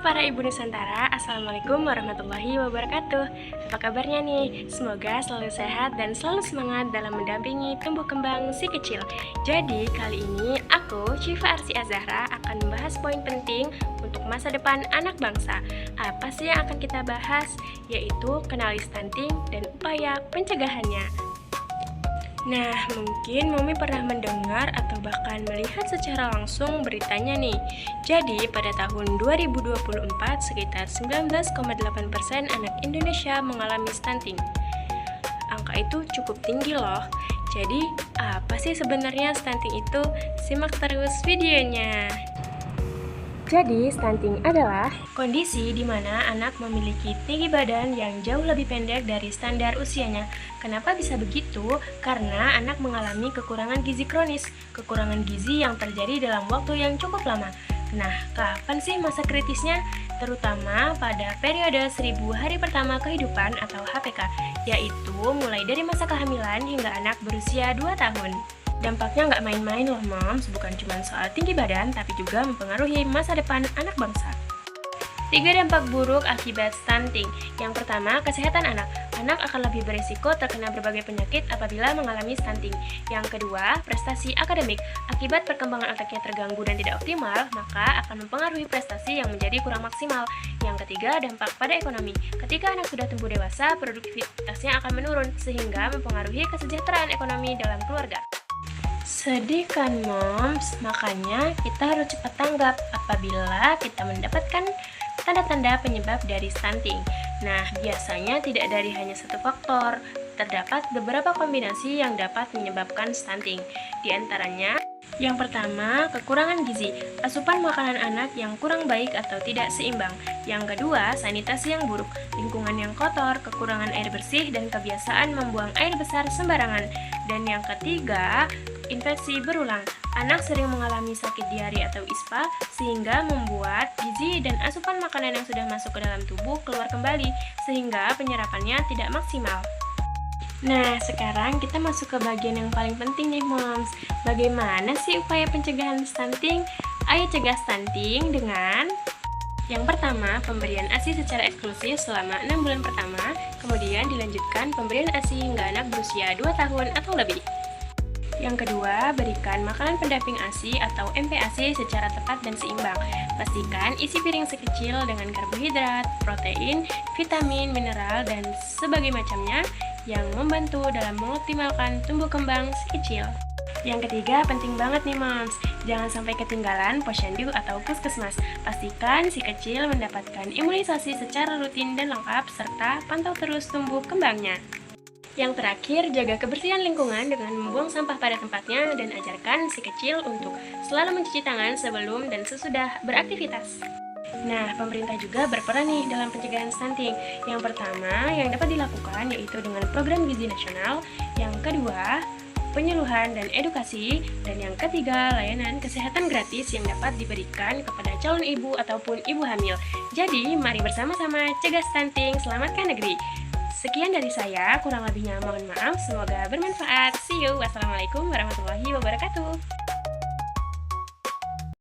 para ibu Nusantara, Assalamualaikum warahmatullahi wabarakatuh. Apa kabarnya nih? Semoga selalu sehat dan selalu semangat dalam mendampingi tumbuh kembang si kecil. Jadi kali ini aku, Syifa Arsy Azahra, akan membahas poin penting untuk masa depan anak bangsa. Apa sih yang akan kita bahas? Yaitu kenali stunting dan upaya pencegahannya. Nah, mungkin Mami pernah mendengar atau bahkan melihat secara langsung beritanya nih. Jadi, pada tahun 2024, sekitar 19,8% anak Indonesia mengalami stunting. Angka itu cukup tinggi loh. Jadi, apa sih sebenarnya stunting itu? Simak terus videonya. Jadi, stunting adalah kondisi di mana anak memiliki tinggi badan yang jauh lebih pendek dari standar usianya. Kenapa bisa begitu? Karena anak mengalami kekurangan gizi kronis, kekurangan gizi yang terjadi dalam waktu yang cukup lama. Nah, kapan sih masa kritisnya? Terutama pada periode 1000 hari pertama kehidupan atau HPK, yaitu mulai dari masa kehamilan hingga anak berusia 2 tahun. Dampaknya nggak main-main loh moms, bukan cuma soal tinggi badan, tapi juga mempengaruhi masa depan anak bangsa. 3 dampak buruk akibat stunting. Yang pertama, kesehatan anak. Anak akan lebih berisiko terkena berbagai penyakit apabila mengalami stunting. Yang kedua, prestasi akademik. Akibat perkembangan otaknya terganggu dan tidak optimal, maka akan mempengaruhi prestasi yang menjadi kurang maksimal. Yang ketiga, dampak pada ekonomi. Ketika anak sudah tumbuh dewasa, produktivitasnya akan menurun, sehingga mempengaruhi kesejahteraan ekonomi dalam keluarga. Sedih kan moms, makanya kita harus cepat tanggap apabila kita mendapatkan tanda-tanda penyebab dari stunting. Nah, biasanya tidak dari hanya satu faktor, terdapat beberapa kombinasi yang dapat menyebabkan stunting. Di antaranya, yang pertama, kekurangan gizi, asupan makanan anak yang kurang baik atau tidak seimbang. Yang kedua, sanitasi yang buruk, lingkungan yang kotor, kekurangan air bersih, dan kebiasaan membuang air besar sembarangan. Dan yang ketiga, infeksi berulang. Anak sering mengalami sakit diare atau ISPA sehingga membuat gizi dan asupan makanan yang sudah masuk ke dalam tubuh keluar kembali sehingga penyerapannya tidak maksimal. Nah, sekarang kita masuk ke bagian yang paling penting nih moms. Bagaimana sih upaya pencegahan stunting? Ayo cegah stunting dengan yang pertama, pemberian ASI secara eksklusif selama 6 bulan pertama, kemudian dilanjutkan pemberian ASI hingga anak berusia 2 tahun atau lebih. Yang kedua, berikan makanan pendamping ASI atau MPASI secara tepat dan seimbang. Pastikan isi piring sekecil dengan karbohidrat, protein, vitamin, mineral, dan sebagainya macamnya yang membantu dalam mengoptimalkan tumbuh kembang si kecil. Yang ketiga, penting banget nih moms, jangan sampai ketinggalan posyandu atau puskesmas. Pastikan si kecil mendapatkan imunisasi secara rutin dan lengkap, serta pantau terus tumbuh kembangnya. Yang terakhir, jaga kebersihan lingkungan dengan membuang sampah pada tempatnya dan ajarkan si kecil untuk selalu mencuci tangan sebelum dan sesudah beraktivitas. Nah, pemerintah juga berperan nih dalam pencegahan stunting. Yang pertama, yang dapat dilakukan yaitu dengan program gizi nasional. Yang kedua, penyuluhan dan edukasi. Dan yang ketiga, layanan kesehatan gratis yang dapat diberikan kepada calon ibu ataupun ibu hamil. Jadi, mari bersama-sama cegah stunting, selamatkan negeri. Sekian dari saya, kurang lebihnya mohon maaf, semoga bermanfaat. See you, wassalamualaikum warahmatullahi wabarakatuh.